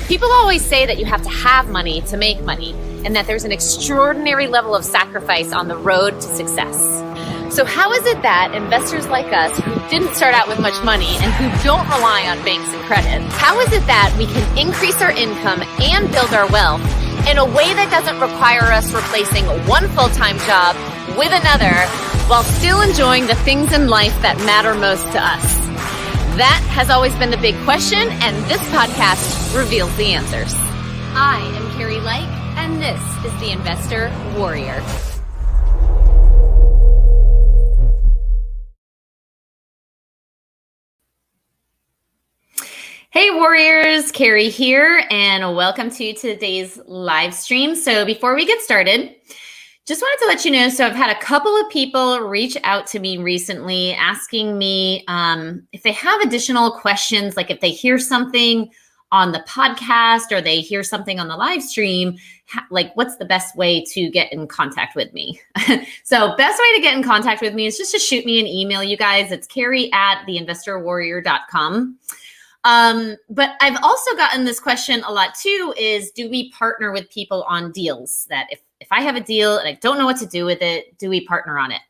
People always say that you have to have money to make money, and that there's an extraordinary level of sacrifice on the road to success. So how is it that investors like us who didn't start out with much money and who don't rely on banks and credit, how is it that we can increase our income and build our wealth in a way that doesn't require us replacing one full-time job with another while still enjoying the things in life that matter most to us? That has always been the big question, and this podcast reveals the answers. I am Carrie Like, and this is the Investor Warrior. Hey Warriors, Carrie here, and welcome to today's live stream. So before we get started, just wanted to let you know, so I've had a couple of people reach out to me recently asking me if they have additional questions, like if they hear something on the podcast or they hear something on the live stream, like what's the best way to get in contact with me? So best way to get in contact with me is just to shoot me an email, you guys. It's carrie@theinvestorwarrior.com. But I've also gotten this question a lot too, is do we partner with people on deals? That if I have a deal and I don't know what to do with it, do we partner on it?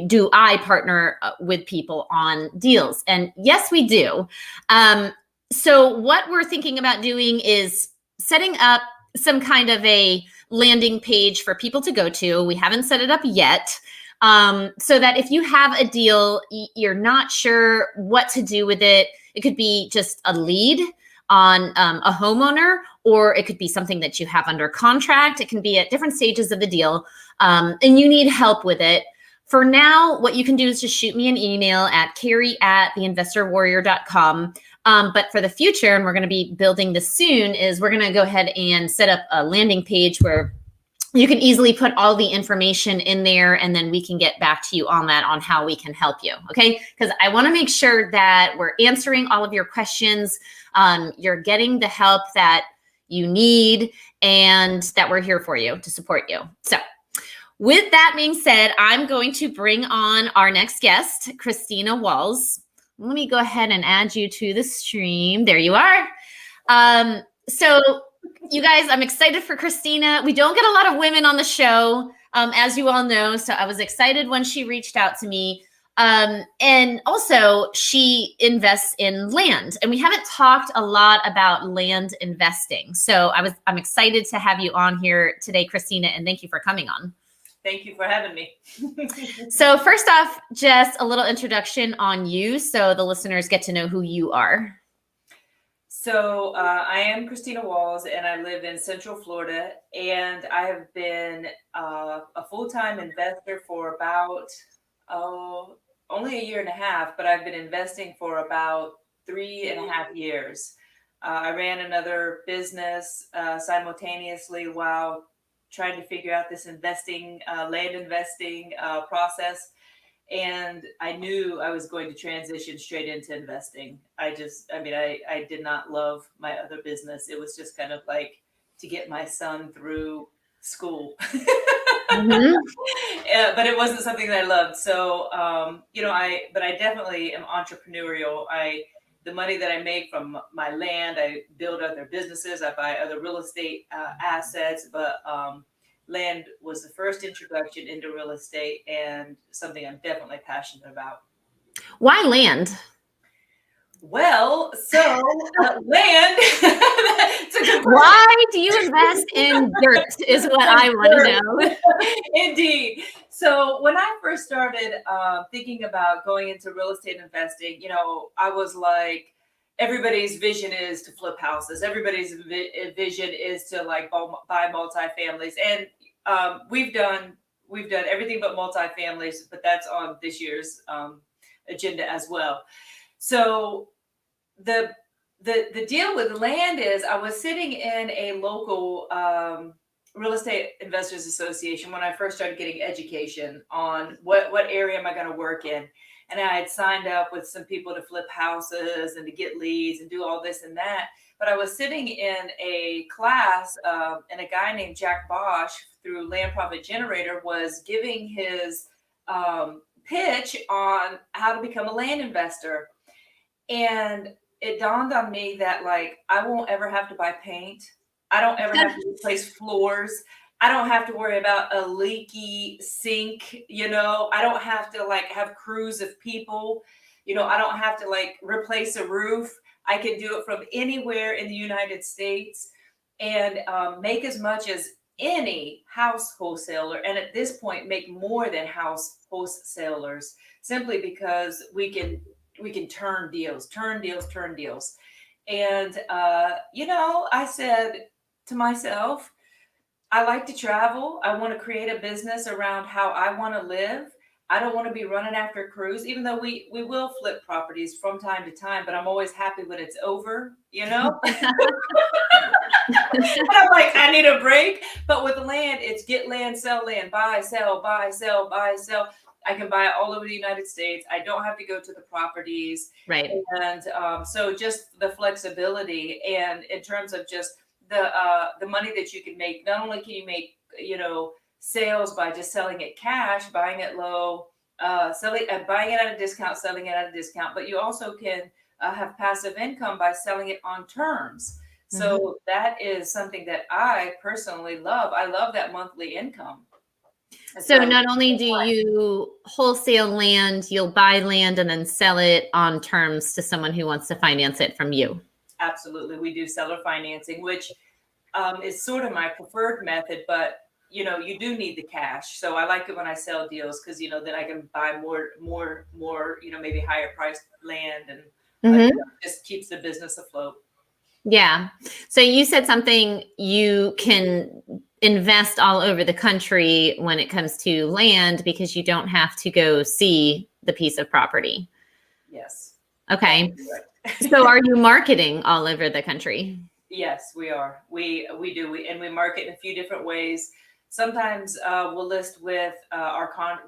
Do I partner with people on deals? And yes, we do. So what we're thinking about doing is setting up some kind of a landing page for people to go to. We haven't set it up yet. So that if you have a deal, you're not sure what to do with it. It could be just a lead on a homeowner, or it could be something that you have under contract. It can be at different stages of the deal, and you need help with it. For now, what you can do is just shoot me an email at carrie@theinvestorwarrior.com. But for the future, and we're going to be building this soon, is we're going to go ahead and set up a landing page where you can easily put all the information in there, and then we can get back to you on that, on how we can help you, okay? Because I want to make sure that we're answering all of your questions, you're getting the help that you need, and that we're here for you to support you. So with that being said, I'm going to bring on our next guest, Christina Walls. Let me go ahead and add you to the stream. There you are. So you guys, I'm excited for Christina. We don't get a lot of women on the show, as you all know. So I was excited when she reached out to me. And also she invests in land, and we haven't talked a lot about land investing. So I'm excited to have you on here today, Christina, and thank you for coming on. Thank you for having me. So first off, just a little introduction on you so the listeners get to know who you are. So I am Christina Walls, and I live in Central Florida, and I have been a full-time investor for about, only a year and a half, but I've been investing for about 3.5 years. I ran another business simultaneously while trying to figure out this investing, land investing process. And I knew I was going to transition straight into investing. I did not love my other business. It was just kind of like to get my son through school. Mm-hmm. But it wasn't something that I loved. So, but I definitely am entrepreneurial. The money that I make from my land, I build other businesses, I buy other real estate assets, but land was the first introduction into real estate, and something I'm definitely passionate about. Why land? Well, so land. Why do you invest in dirt is what I want to know. Indeed. So when I first started thinking about going into real estate investing, I was like, everybody's vision is to flip houses. Everybody's vision is to like buy multifamilies, and we've done everything but multifamilies, but that's on this year's agenda as well. So the deal with land is, I was sitting in a local real estate investors association when I first started getting education on what area am I going to work in. And I had signed up with some people to flip houses and to get leads and do all this and that. But I was sitting in a class, and a guy named Jack Bosch through Land Profit Generator was giving his pitch on how to become a land investor. And it dawned on me that like I won't ever have to buy paint. I don't ever have to replace floors. I don't have to worry about a leaky sink, you know. I don't have to like have crews of people. You know, I don't have to like replace a roof. I can do it from anywhere in the United States and make as much as any house wholesaler. And at this point, make more than house wholesalers simply because we can turn deals, turn deals, turn deals. And, you know, I said to myself, I like to travel. I want to create a business around how I want to live. I don't want to be running after crews, even though we will flip properties from time to time, but I'm always happy when it's over, you know? And I'm like, I need a break. But with land, it's get land, sell land, buy, sell, buy, sell, buy, sell. I can buy it all over the United States. I don't have to go to the properties. Right. And so just the flexibility and in terms of just the money that you can make, not only can you make, you know, sales by just selling it cash, buying it low, buying it at a discount, selling it at a discount, but you also can have passive income by selling it on terms. So that is something that I personally love. I love that monthly income. So not only do you wholesale land, you'll buy land and then sell it on terms to someone who wants to finance it from you. Absolutely. We do seller financing, which is sort of my preferred method, but you know, you do need the cash. So I like it when I sell deals because, you know, then I can buy more, you know, maybe higher priced land and you know, just keeps the business afloat. Yeah. So you said something, you can invest all over the country when it comes to land because you don't have to go see the piece of property. Yes. Okay. So are you marketing all over the country? Yes, we are. We do. We market in a few different ways. Sometimes we'll list with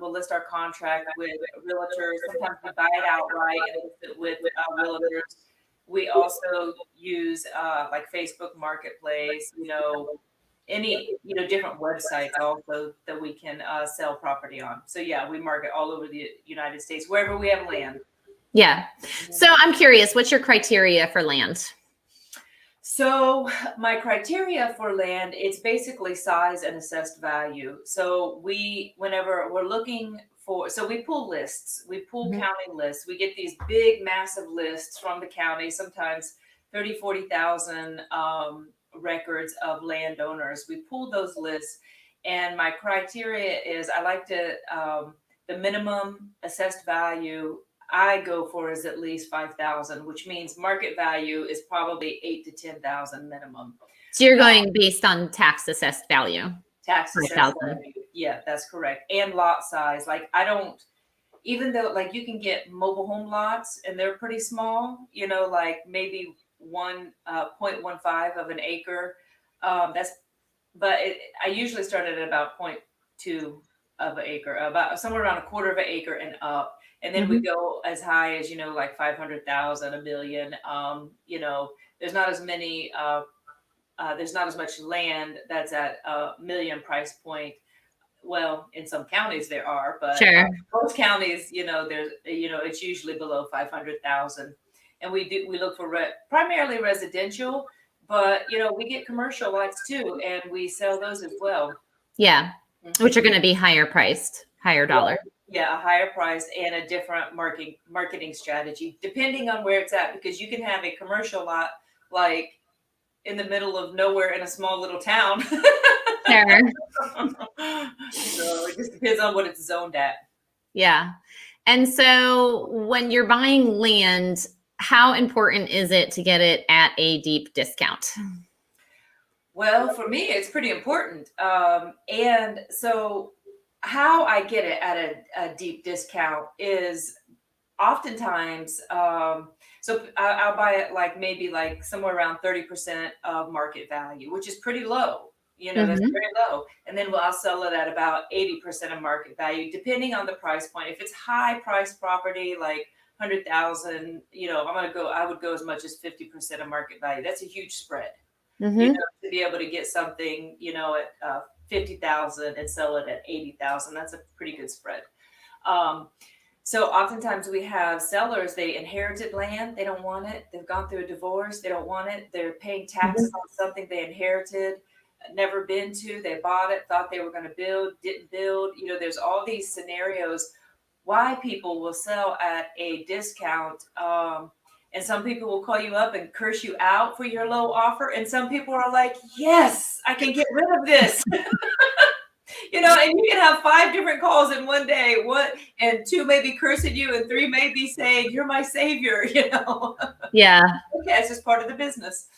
we'll list our contract with realtors. Sometimes we buy it outright and list it with realtors. We also use like Facebook Marketplace, you know, any, you know, different websites also that we can sell property on. So yeah, we market all over the United States, wherever we have land. Yeah. So I'm curious, what's your criteria for land? So my criteria for land, it's basically size and assessed value. So whenever we're looking for, so we pull lists, we pull county lists. We get these big, massive lists from the county, sometimes 30, 40,000 records of landowners. We pull those lists. And my criteria is I like to, the minimum assessed value I go for is at least 5,000, which means market value is probably 8,000 to 10,000 minimum. So you're going based on tax assessed value. Tax assessed value. Yeah, that's correct. And lot size. Like I don't, even though like you can get mobile home lots and they're pretty small, you know, like maybe 1.15 of an acre. I usually start at about 0.2 of an acre, about somewhere around a quarter of an acre and up. And then we go as high as, you know, like 500,000, a million. You know, there's not as many, there's not as much land that's at a million price point. Well, in some counties there are, but most counties, you know, it's usually below 500,000. And we look for primarily residential, but, you know, we get commercial lots too, and we sell those as well. Yeah. Which are going to be higher priced, higher dollar. Yeah, a higher price and a different marketing strategy, depending on where it's at, because you can have a commercial lot like in the middle of nowhere in a small little town. Sure. So it just depends on what it's zoned at. Yeah. And so when you're buying land, how important is it to get it at a deep discount? Well, for me, it's pretty important. And so how I get it at a deep discount is oftentimes, so I'll buy it like maybe like somewhere around 30% of market value, which is pretty low. You know, that's very low. And then I'll sell it at about 80% of market value, depending on the price point. If it's high price property, like 100,000, you know, I would go as much as 50% of market value. That's a huge spread. You know, to be able to get something, you know, at 50,000 and sell it at 80,000, that's a pretty good spread. So oftentimes we have sellers, they inherited land, they don't want it. They've gone through a divorce, they don't want it. They're paying taxes on something they inherited, never been to. They bought it, thought they were going to build, didn't build. There's all these scenarios why people will sell at a discount. And some people will call you up and curse you out for your low offer. And some people are like, yes, I can get rid of this. And you can have 5 different calls in one day. And 2 may be cursing you, and 3 may be saying, you're my savior, Yeah. Okay, it's just part of the business.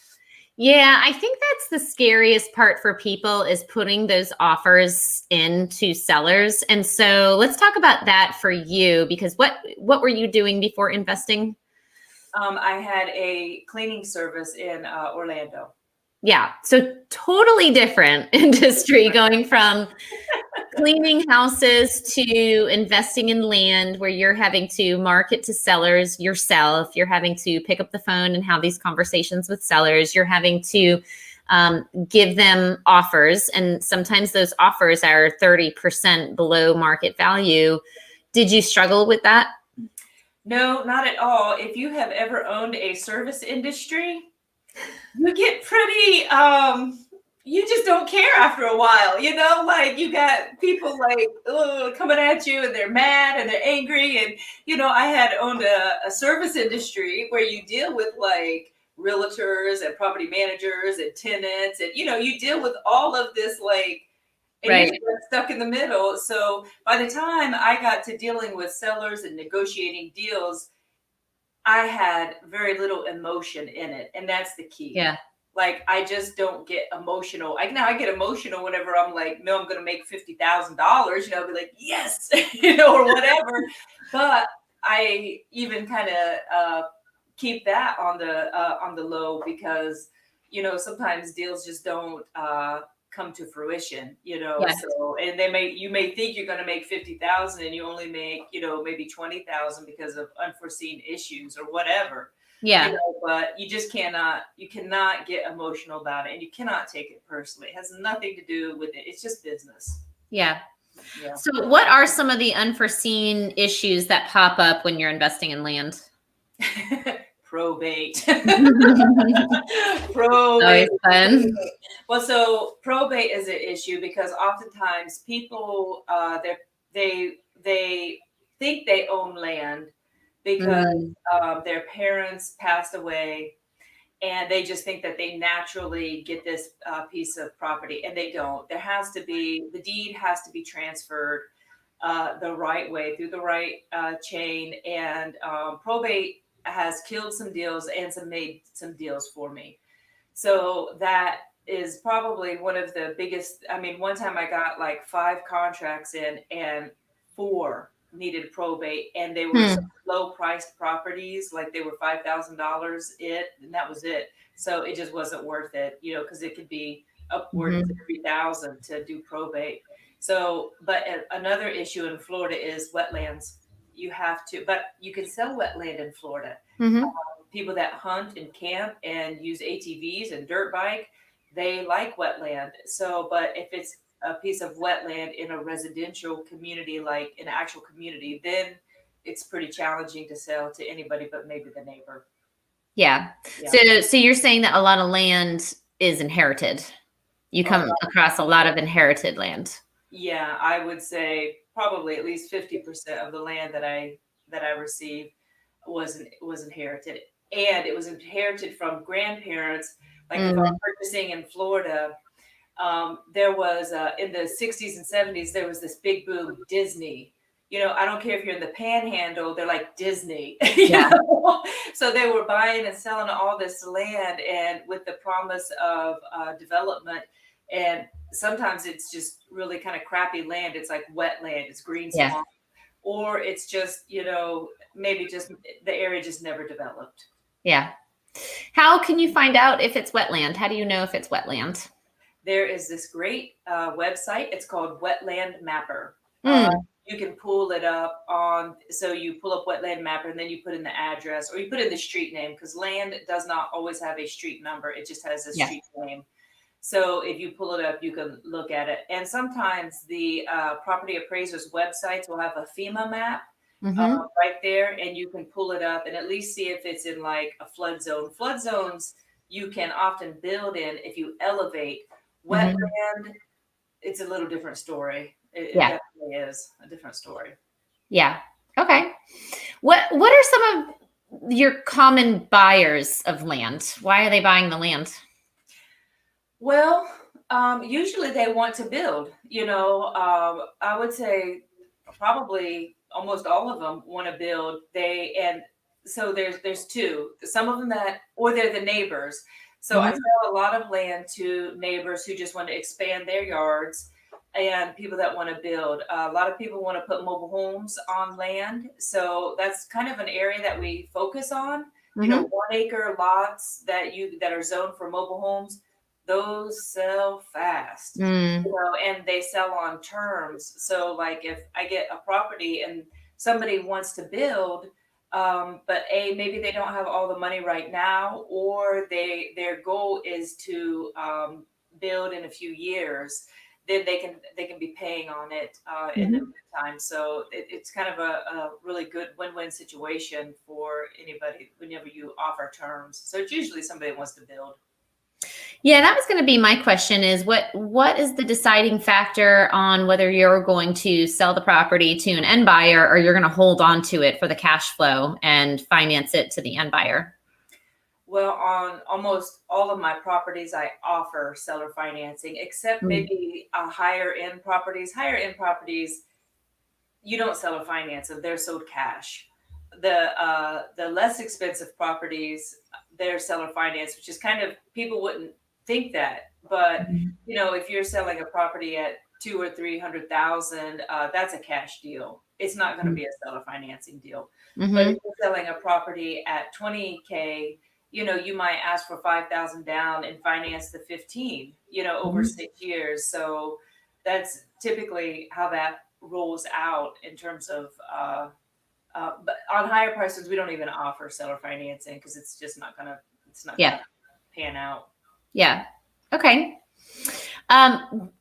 Yeah, I think that's the scariest part for people is putting those offers into sellers. And so let's talk about that for you, because what were you doing before investing? I had a cleaning service in Orlando. Yeah, so totally different industry, going from cleaning houses to investing in land where you're having to market to sellers yourself. You're having to pick up the phone and have these conversations with sellers. You're having to give them offers. And sometimes those offers are 30% below market value. Did you struggle with that? No, not at all. If you have ever owned a service industry, you get pretty you just don't care after a while, like you got people like coming at you, and they're mad and they're angry. And I had owned a service industry where you deal with like realtors and property managers and tenants, and you deal with all of this, like, and Right. you're stuck in the middle. So by the time I got to dealing with sellers and negotiating deals, I had very little emotion in it. And that's the key. Yeah. Like, I just don't get emotional. I get emotional whenever I'm like, no, I'm going to make $50,000, I'll be like, yes, or whatever. But I even kind of keep that on the low, because, sometimes deals just don't come to fruition, Yeah. so, and you may think you're going to make 50,000 and you only make, maybe 20,000 because of unforeseen issues or whatever. Yeah. But you cannot get emotional about it, and you cannot take it personally. It has nothing to do with it. It's just business. Yeah. Yeah. So what are some of the unforeseen issues that pop up when you're investing in land? Probate. Probate. Always fun. Well, so probate is an issue because oftentimes people they think they own land because their parents passed away, and they just think that they naturally get this piece of property, and they don't. The deed has to be transferred the right way, through the right chain, and probate has killed some deals and made some deals for me. So that is probably one of the biggest. I mean, one time I got like 5 contracts in, and 4 needed probate, and they were low priced properties, like they were $5,000 and that was it. So it just wasn't worth it, because it could be upwards of 3,000 to do probate. So, but another issue in Florida is wetlands. But you can sell wetland in Florida. People that hunt and camp and use ATVs and dirt bike, they like wetland. So, but if it's a piece of wetland in a residential community, like an actual community, then it's pretty challenging to sell to anybody but maybe the neighbor. Yeah. So you're saying that a lot of land is inherited. You come across a lot of inherited land. Yeah, I would say probably at least 50% of the land that I received was inherited, and it was inherited from grandparents. Like if I'm purchasing in Florida, there was in the 60s and 70s, there was this big boom, Disney. I don't care if you're in the Panhandle, they're like Disney. So they were buying and selling all this land, and with the promise of development. And sometimes it's just really kind of crappy land. It's like wetland, it's green swamp, or it's just, maybe just the area just never developed. Yeah. How can you find out if it's wetland? How do you know if it's wetland? There is this great website. It's called Wetland Mapper. You can pull it up so you pull up Wetland Mapper, and then you put in the address, or you put in the street name, because land does not always have a street number. It just has a street name. So if you pull it up, you can look at it. And sometimes the property appraisers' websites will have a FEMA map, Mm-hmm. right there, and you can pull it up and at least see if it's in like a flood zone. Flood zones you can often build in if you elevate. Mm-hmm. Wetland, it's a little different story. It Yeah. definitely is a different story. Yeah. Okay. What are some of your common buyers of land? Why are they buying the land? Well, usually they want to build. I would say probably almost all of them want to build. So there's two. Some of them or they're the neighbors. So I Mm-hmm. sell a lot of land to neighbors who just want to expand their yards, and people that want to build. A lot of people want to put mobile homes on land, so that's kind of an area that we focus on. Mm-hmm. 1 acre lots that are zoned for mobile homes, those sell fast, Mm. and they sell on terms. So like if I get a property and somebody wants to build, but maybe they don't have all the money right now, or their goal is to build in a few years, then they can be paying on it in the Mm-hmm. meantime. So it's kind of a really good win-win situation for anybody whenever you offer terms. So it's usually somebody that wants to build. Yeah, that was going to be my question is what is the deciding factor on whether you're going to sell the property to an end buyer or you're going to hold on to it for the cash flow and finance it to the end buyer? Well, on almost all of my properties, I offer seller financing, except Mm. maybe higher end properties. Higher end properties, you don't seller finance them; they're sold cash. The less expensive properties, they're seller finance, which is kind of, people wouldn't think that, but if you're selling a property at 200,000 or 300,000, that's a cash deal. It's not going to be a seller financing deal. But if Mm-hmm. you're selling a property at 20K, you might ask for 5,000 down and finance the 15, over Mm-hmm. 6 years. So that's typically how that rolls out in terms of, but on higher prices, we don't even offer seller financing because it's not Yeah. gonna pan out. Yeah. Okay.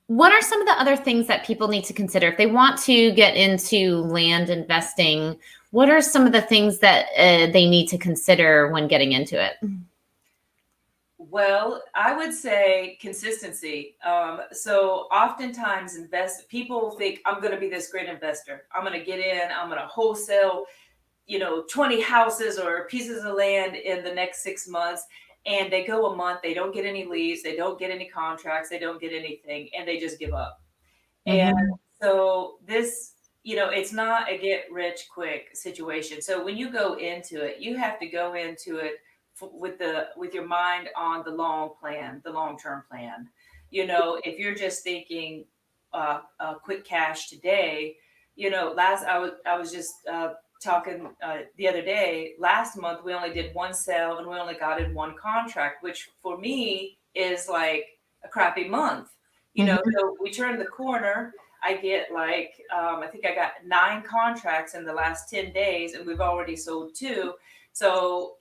What are some of the other things that people need to consider if they want to get into land investing? What are some of the things that they need to consider when getting into it? Well, I would say consistency. So oftentimes people think I'm going to be this great investor. I'm going to get in, I'm going to wholesale, 20 houses or pieces of land in the next 6 months. And they go a month, they don't get any leads, they don't get any contracts, they don't get anything, and they just give up. And Mm-hmm. so it's not a get rich quick situation. So when you go into it, you have to go into it with your mind on the long-term plan. If you're just thinking quick cash today, last I was just talking the other day. Last month we only did one sale and we only got in one contract, which for me is like a crappy month. Mm-hmm. So we turned the corner. I get I think I got 9 contracts in the last 10 days, and we've already sold 2. So,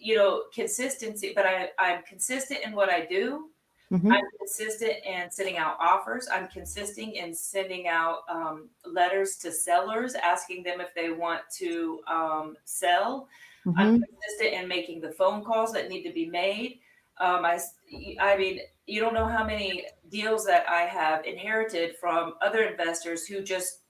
consistency, but I'm consistent in what I do. I'm Mm-hmm. consistent in sending out offers. I'm consistent in sending out letters to sellers, asking them if they want to sell. I'm Mm-hmm. consistent in making the phone calls that need to be made. I mean, you don't know how many deals that I have inherited from other investors who just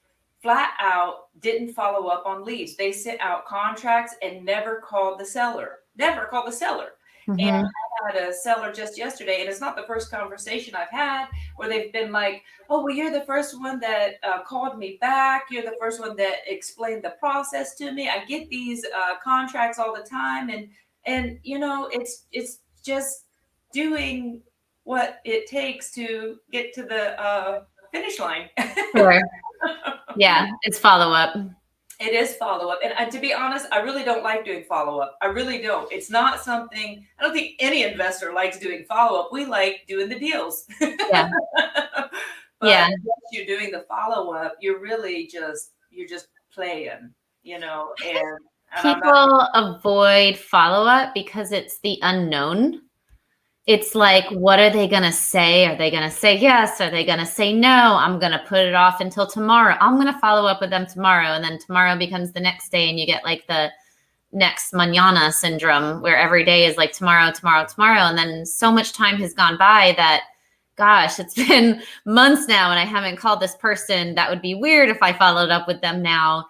flat out didn't follow up on leads. They sent out contracts and never called the seller. Never called the seller. And Mm-hmm. I had a seller just yesterday, and it's not the first conversation I've had where they've been like, "Oh, well, you're the first one that called me back. You're the first one that explained the process to me. I get these contracts all the time, and it's just doing what it takes to get to the finish line." Sure. Yeah, it's follow up. It is follow up. And to be honest, I really don't like doing follow up. I really don't. It's not something, I don't think any investor likes doing follow up. We like doing the deals. Yeah. But Yeah. once you're doing the follow up, you're just playing, and I'm not. People avoid follow up because it's the unknown. it's like, what are they going to say? Are they going to say yes? Are they going to say no? I'm going to put it off until tomorrow. I'm going to follow up with them tomorrow. And then tomorrow becomes the next day, and you get like the next manana syndrome where every day is like tomorrow, tomorrow, tomorrow. And then so much time has gone by that, gosh, it's been months now and I haven't called this person. That would be weird if I followed up with them now.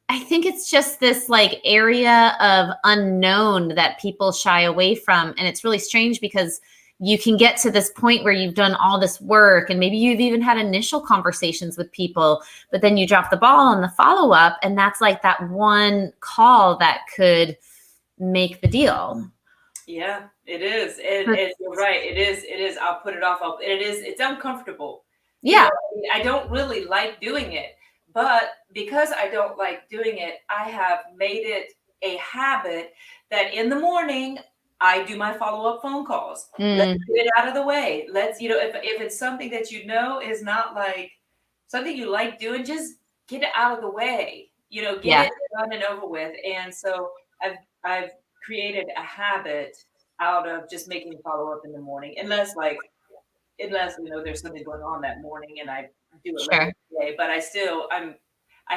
I think it's just this like area of unknown that people shy away from. And it's really strange because you can get to this point where you've done all this work and maybe you've even had initial conversations with people, but then you drop the ball on the follow-up, and that's like that one call that could make the deal. Yeah, it is. You're right. It is. I'll put it off. It's uncomfortable. Yeah. I don't really like doing it, but because I don't like doing it, I have made it a habit that in the morning I do my follow-up phone calls. Let's get it out of the way. Let's, if it's something that is not like something you like doing, just get it out of the way. Get it done and over with. And so I've created a habit out of just making follow-up in the morning, unless there's something going on that morning and I do it later today. But I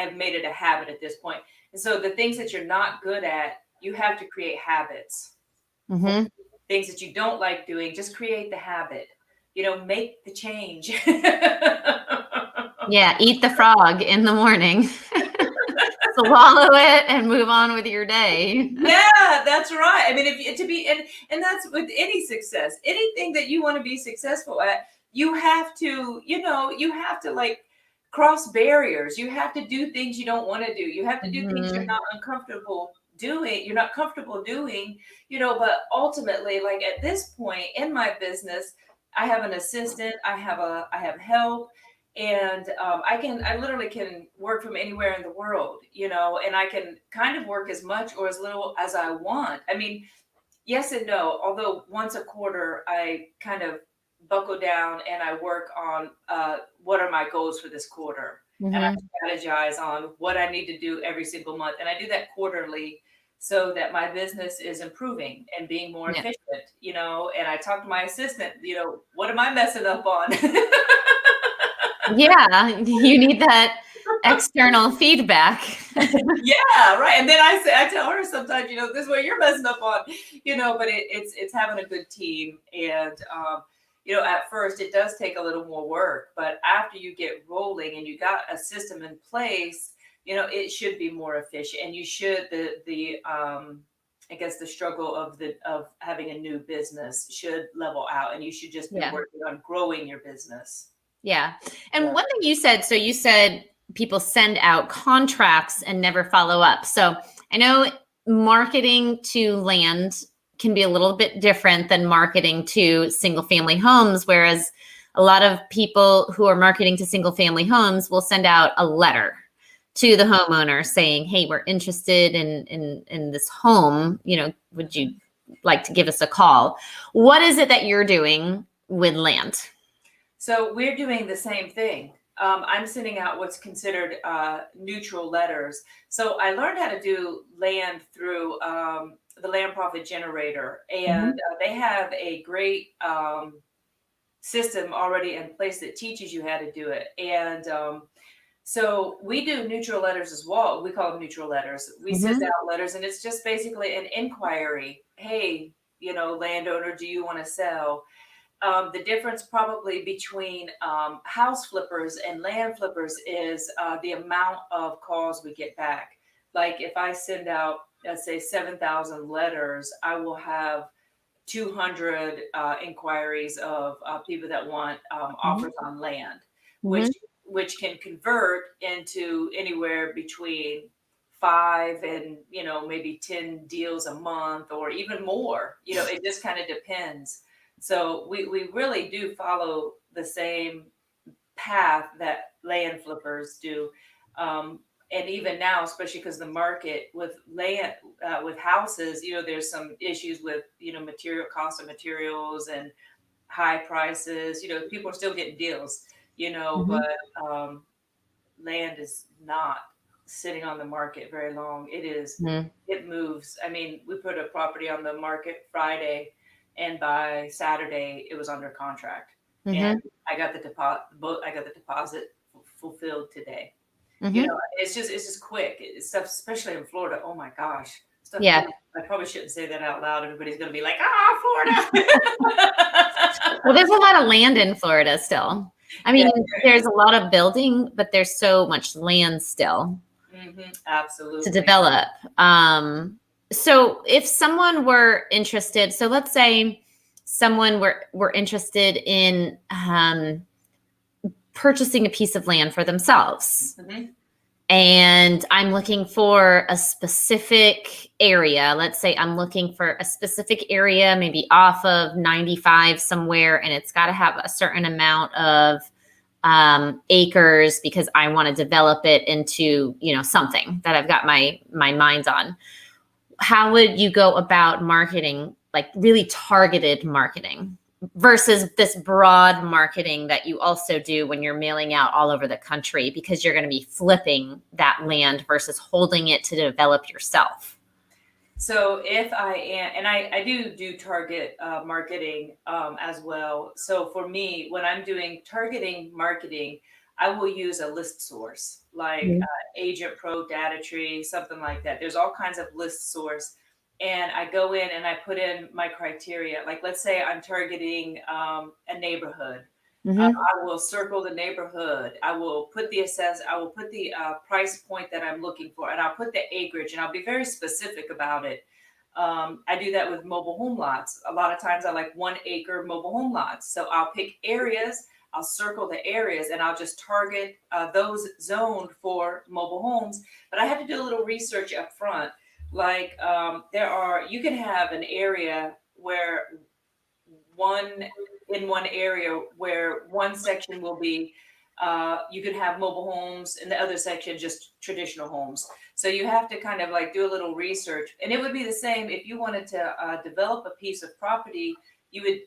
have made it a habit at this point. And so the things that you're not good at, you have to create habits. Mm-hmm. Things that you don't like doing, just create the habit. Make the change. Yeah, eat the frog in the morning. Swallow it and move on with your day. Yeah, that's right. I mean, and that's with any success, anything that you want to be successful at, you have to like cross barriers. You have to do things you don't want to do. You have to do things you're not comfortable doing, but ultimately, like at this point in my business, I have an assistant, I have help. And I literally can work from anywhere in the world, and I can kind of work as much or as little as I want. I mean, yes and no. Although once a quarter, I kind of buckle down and I work on what are my goals for this quarter. And I strategize on what I need to do every single month. And I do that quarterly so that my business is improving and being more efficient, and I talk to my assistant, what am I messing up on? Yeah, you need that external feedback. Yeah, right. And then I tell her sometimes, this is what you're messing up on, but it's having a good team. And, at first it does take a little more work, but after you get rolling and you got a system in place, it should be more efficient. And you should, I guess the struggle of having a new business should level out, and you should just be working on growing your business. Yeah. And one thing you said people send out contracts and never follow up. So I know marketing to land can be a little bit different than marketing to single family homes, whereas a lot of people who are marketing to single family homes will send out a letter to the homeowner saying, hey, we're interested in this home. Would you like to give us a call? What is it that you're doing with land? So we're doing the same thing. I'm sending out what's considered neutral letters. So I learned how to do land through the Land Profit Generator, and they have a great system already in place that teaches you how to do it. And so we do neutral letters as well. We call them neutral letters. We send out letters, and it's just basically an inquiry. Hey, landowner, do you want to sell? The difference probably between house flippers and land flippers is the amount of calls we get back. Like if I send out, let's say 7,000 letters, I will have 200 inquiries of people that want offers on land, which can convert into anywhere between 5 and maybe 10 deals a month or even more. It just kind of depends. So we really do follow the same path that land flippers do. And even now, especially because the market with land, with houses, there's some issues with, cost of materials and high prices. People are still getting deals, but land is not sitting on the market very long. It is, it moves. I mean, we put a property on the market Friday, and by Saturday it was under contract, Mm-hmm. and I got the deposit fulfilled today. You Mm-hmm. know, it's just quick. It's stuff, especially in Florida. Oh my gosh, stuff. Yeah. I probably shouldn't say that out loud. Everybody's gonna be like, ah, Florida. Well, there's a lot of land in Florida still. I Yeah, mean, there's a lot of building, but there's so much land still to absolutely. develop. So if someone were interested, so let's say someone were interested in purchasing a piece of land for themselves. Mm-hmm. And I'm looking for a specific area. Let's say I'm looking for a specific area, maybe off of 95 somewhere, and it's got to have a certain amount of acres because I want to develop it into, something that I've got my mind on. How would you go about marketing, like really targeted marketing versus this broad marketing that you also do when you're mailing out all over the country, because you're going to be flipping that land versus holding it to develop yourself? So if I am, and I do target marketing as well. So for me, when I'm doing targeting marketing, I will use a list source like Agent Pro, Data Tree, something like that. There's all kinds of list source. And I go in and I put in my criteria. Like, let's say I'm targeting a neighborhood. Mm-hmm. I will circle the neighborhood. I will put the price point that I'm looking for, and I'll put the acreage, and I'll be very specific about it. I do that with mobile home lots. A lot of times I like 1 acre mobile home lots. So I'll pick areas, I'll circle the areas, and I'll just target those zoned for mobile homes. But I have to do a little research up front. Like you can have an area where one area where one section will be you could have mobile homes and the other section just traditional homes. So you have to kind of like do a little research, and it would be the same if you wanted to develop a piece of property. You would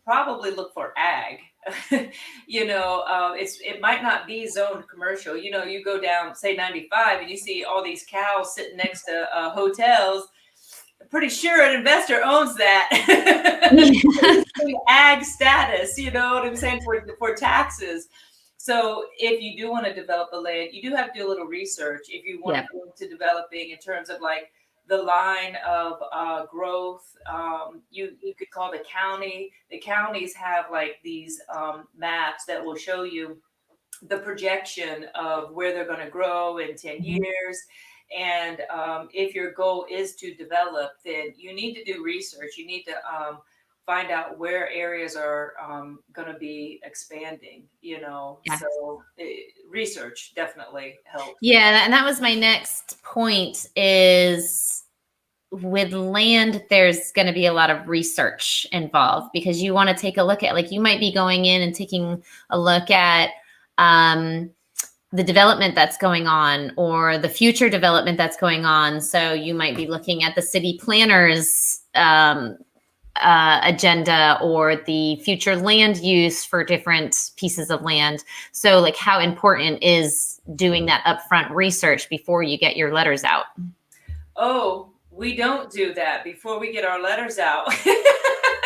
probably look for ag. It might not be zoned commercial. You go down say 95 and you see all these cows sitting next to hotels. Pretty sure an investor owns that. Ag status, you know what I'm saying, for taxes. So if you do want to develop the land, you do have to do a little research if you want to go into developing in terms of like the line of growth. You could call the county. The counties have like these maps that will show you the projection of where they're going to grow in 10 years. And if your goal is to develop, then you need to do research. You need to find out where areas are going to be expanding, So research definitely helps. Yeah, and that was my next point is with land, there's going to be a lot of research involved because you want to take a look at, like, you might be going in and taking a look at the development that's going on or the future development that's going on. So you might be looking at the city planners agenda or the future land use for different pieces of land. So like, how important is doing that upfront research before you get your letters out? Oh, we don't do that before we get our letters out.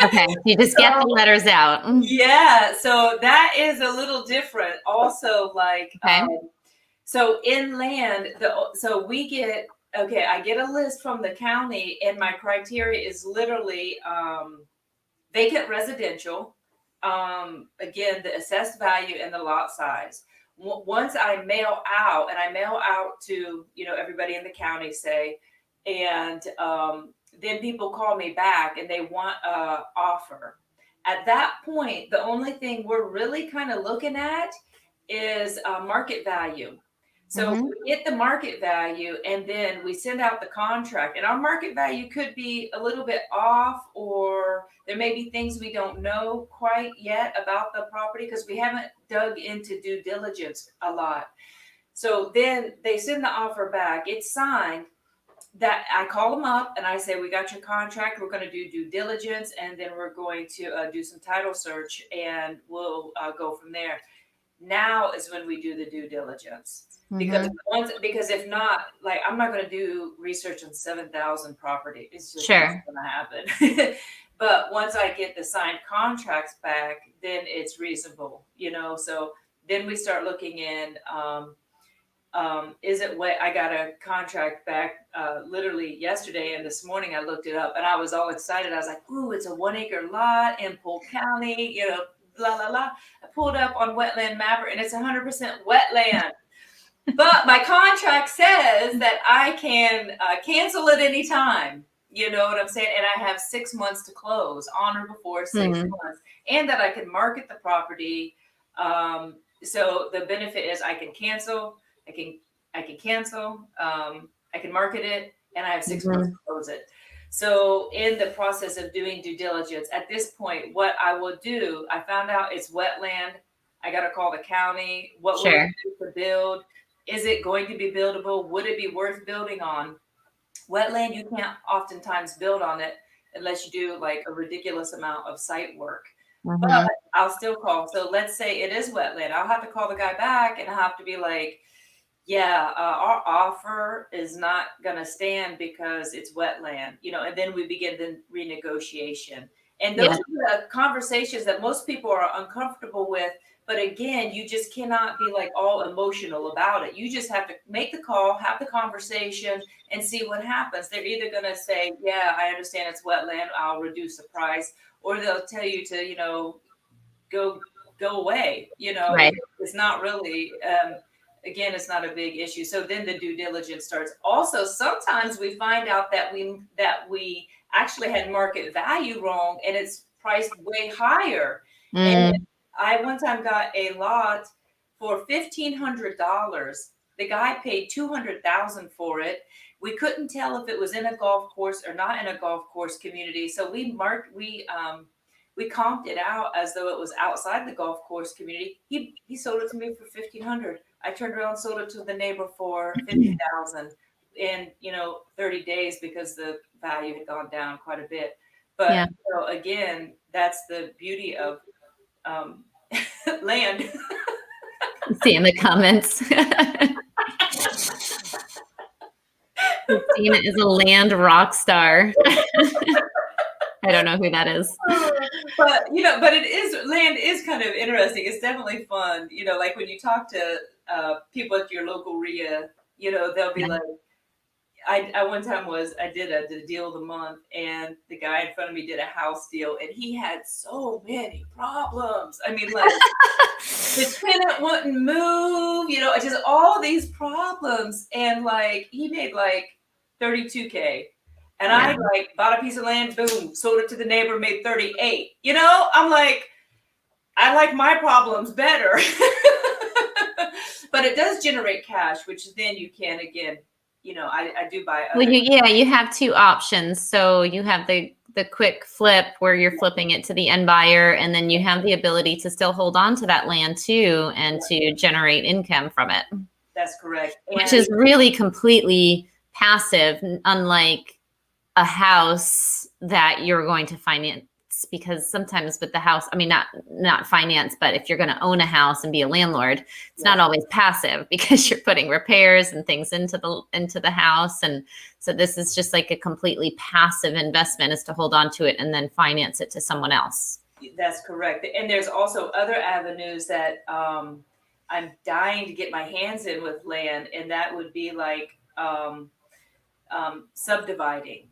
Okay, you just get the letters out. Yeah, so that is a little different. Also, like, so in land, I get a list from the county, and my criteria is literally vacant residential, again, the assessed value and the lot size. Once I mail out, and I mail out to, everybody in the county, say, and then people call me back and they want an offer. At that point, the only thing we're really kind of looking at is market value. So we get the market value and then we send out the contract, and our market value could be a little bit off, or there may be things we don't know quite yet about the property because we haven't dug into due diligence a lot. So then they send the offer back, it's signed. That I call them up and I say, we got your contract, we're going to do due diligence, and then we're going to do some title search, and we'll go from there. Now is when we do the due diligence. Because if not, like, I'm not going to do research on 7,000 property. It's just not going to happen. But once I get the signed contracts back, then it's reasonable, so then we start looking in, is it wet? I got a contract back literally yesterday, and this morning I looked it up and I was all excited. I was like, ooh, it's a 1-acre lot in Polk County, blah, blah, blah. I pulled up on Wetland Mapper and it's 100% wetland. But my contract says that I can cancel at any time. You know what I'm saying? And I have 6 months to close, on or before 6 months, and that I can market the property. So the benefit is I can cancel, I can cancel, I can market it, and I have 6 months to close it. So in the process of doing due diligence, at this point, what I will do, I found out it's wetland. I got to call the county. What will it do to build? Is it going to be buildable? Would it be worth building on? Wetland, you can't oftentimes build on it unless you do like a ridiculous amount of site work. But I'll still call. So let's say it is wetland. I'll have to call the guy back and I'll have to be like, yeah, our offer is not going to stand because it's wetland, and then we begin the renegotiation. And those are the conversations that most people are uncomfortable with. But again, you just cannot be like all emotional about it. You just have to make the call, have the conversation, and see what happens. They're either going to say, yeah, I understand it's wetland, I'll reduce the price, or they'll tell you to, go away. Right. It's not really, again, it's not a big issue. So then the due diligence starts. Also, sometimes we find out that we actually had market value wrong and it's priced way higher. And I one time got a lot for $1,500. The guy paid $200,000 for it. We couldn't tell if it was in a golf course or not in a golf course community. So we comped it out as though it was outside the golf course community. He sold it to me for $1,500. I turned around and sold it to the neighbor for $50,000 in 30 days because the value had gone down quite a bit. But again, that's the beauty of land. See in the comments. Christina is a land rock star. I don't know who that is. But land is kind of interesting. It's definitely fun. Like when you talk to people at your local RIA, they'll be like, I one time I did the deal of the month, and the guy in front of me did a house deal, and he had so many problems. I mean, like the tenant wouldn't move, just all these problems, and like he made like $32K, and I like bought a piece of land, boom, sold it to the neighbor, made 38. I'm like, I like my problems better, but it does generate cash, which then you can again. I do buy. Well, you have two options. So you have the quick flip where you're flipping it to the end buyer, and then you have the ability to still hold on to that land too and to generate income from it. That's correct. Which is really completely passive, unlike a house that you're going to finance. Because sometimes with the house, I mean, not finance, but if you're going to own a house and be a landlord, it's not always passive because you're putting repairs and things into the house. And so this is just like a completely passive investment, is to hold on to it and then finance it to someone else. That's correct. And there's also other avenues that I'm dying to get my hands in with land. And that would be like subdividing.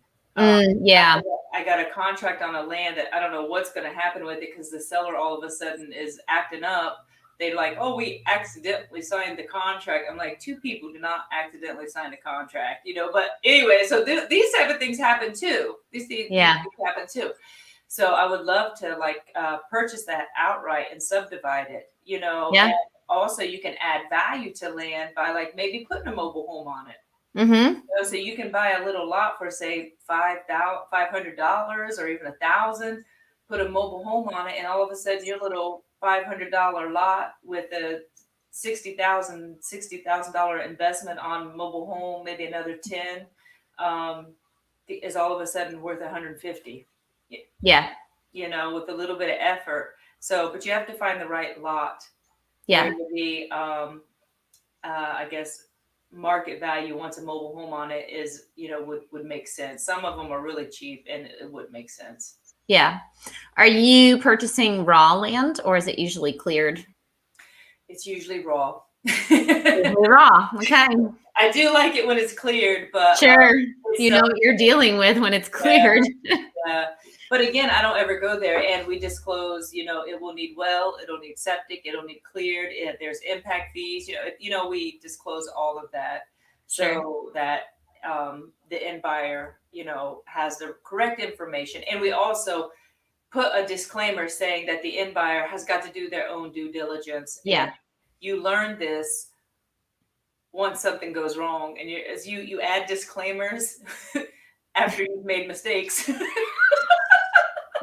I got a contract on a land that I don't know what's going to happen with it because the seller all of a sudden is acting up. They're like, oh, we accidentally signed the contract. I'm like, two people do not accidentally sign a contract, But anyway, so these type of things happen too. These things happen too. So I would love to purchase that outright and subdivide it, And also, you can add value to land by maybe putting a mobile home on it. So you can buy a little lot for say $500 or even $1,000, put a mobile home on it, and all of a sudden your little $500 lot with a $60,000 investment on mobile home, maybe another 10, is all of a sudden worth 150. Yeah. With a little bit of effort. So, but you have to find the right lot. Yeah. The I guess market value once a mobile home on it is would make sense. Some of them are really cheap and it would make sense. Yeah. Are you purchasing raw land or is it usually cleared? It's usually raw. Usually raw. Okay. I do like it when it's cleared, but Sure. You know what you're dealing with when it's cleared. yeah. But again, I don't ever go there, and we disclose, it will need well, it'll need septic, it'll need cleared, if there's impact fees, we disclose all of that so that the end buyer, has the correct information. And we also put a disclaimer saying that the end buyer has got to do their own due diligence. Yeah. And you learn this once something goes wrong, and you add disclaimers after you've made mistakes.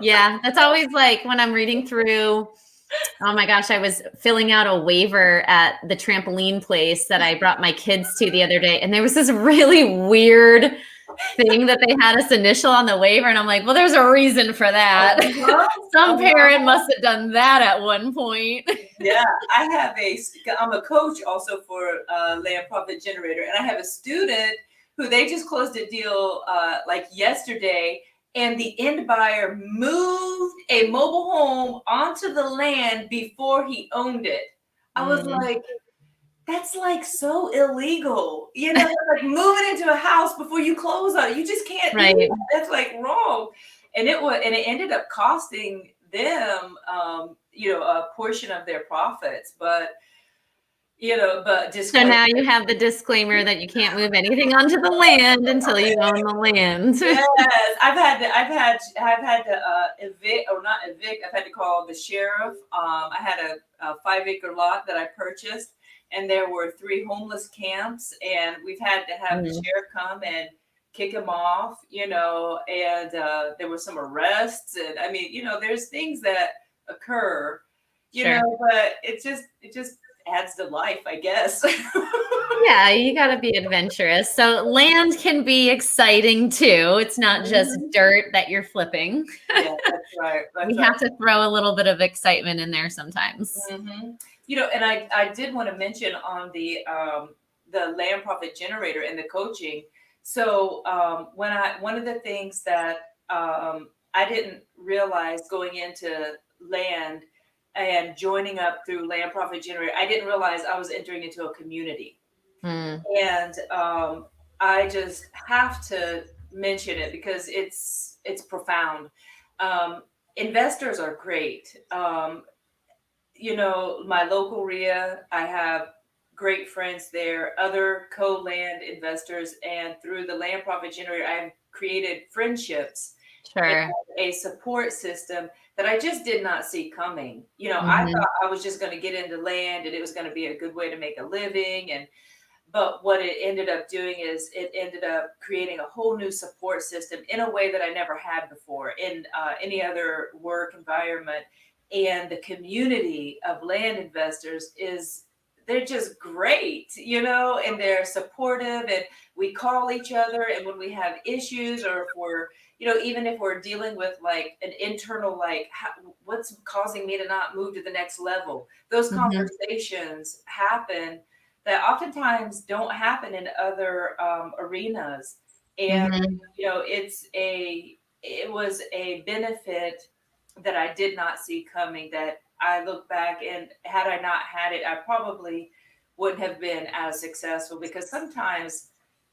Yeah, that's always like when I'm reading through, oh my gosh, I was filling out a waiver at the trampoline place that I brought my kids to the other day. And there was this really weird thing that they had us initial on the waiver. And I'm like, well, there's a reason for that. Some parent must have done that at one point. Yeah, I'm a coach also for Land Profit Generator. And I have a student who they just closed a deal like yesterday. And the end buyer moved a mobile home onto the land before he owned it. I was like, that's like so illegal. Like moving into a house before you close on it. You just can't do that. That's like wrong. And it ended up costing them a portion of their profits. But so now you have the disclaimer that you can't move anything onto the land until you own the land. Yes, I've had to evict, or not evict. I've had to call the sheriff. I had a 5-acre lot that I purchased, and there were 3 homeless camps, and we've had to have the sheriff come and kick them off. And there were some arrests, and I mean, there's things that occur. But it just adds to life, I guess. Yeah, you got to be adventurous. So land can be exciting too. It's not just dirt that you're flipping. Yeah, that's right. We have to throw a little bit of excitement in there sometimes. And I did want to mention on the Land Profit Generator and the coaching. So one of the things that I didn't realize going into land and joining up through Land Profit Generator, I didn't realize I was entering into a community. And I just have to mention it because it's profound. Investors are great. My local RIA, I have great friends there, other co-land investors, and through the Land Profit Generator, I've created friendships. And a support system that I just did not see coming. I thought I was just going to get into land and it was going to be a good way to make a living. But what it ended up doing is it ended up creating a whole new support system in a way that I never had before in any other work environment. And the community of land investors they're just great, and they're supportive, and we call each other. And when we have issues, or if we're, even if we're dealing with like an internal, what's causing me to not move to the next level, those conversations happen that oftentimes don't happen in other arenas. And, it was a benefit that I did not see coming, that I look back, and had I not had it, I probably wouldn't have been as successful, because sometimes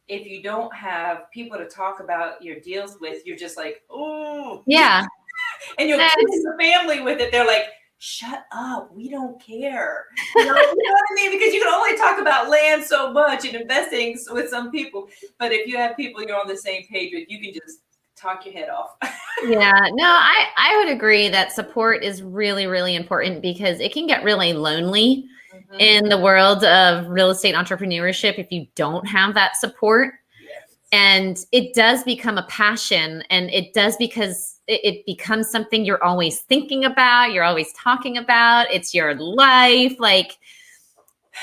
if you don't have people to talk about your deals with, you're just like, oh, yeah. And you're keeping the family with it. They're like, shut up, we don't care. You know what I mean? Because you can only talk about land so much and investing with some people. But if you have people you're on the same page with, you can just talk your head off. Yeah, no, I would agree that support is really, really important, because it can get really lonely in the world of real estate entrepreneurship if you don't have that support. Yes. And it does become a passion, and it does, because it becomes something you're always thinking about, you're always talking about, it's your life. Like,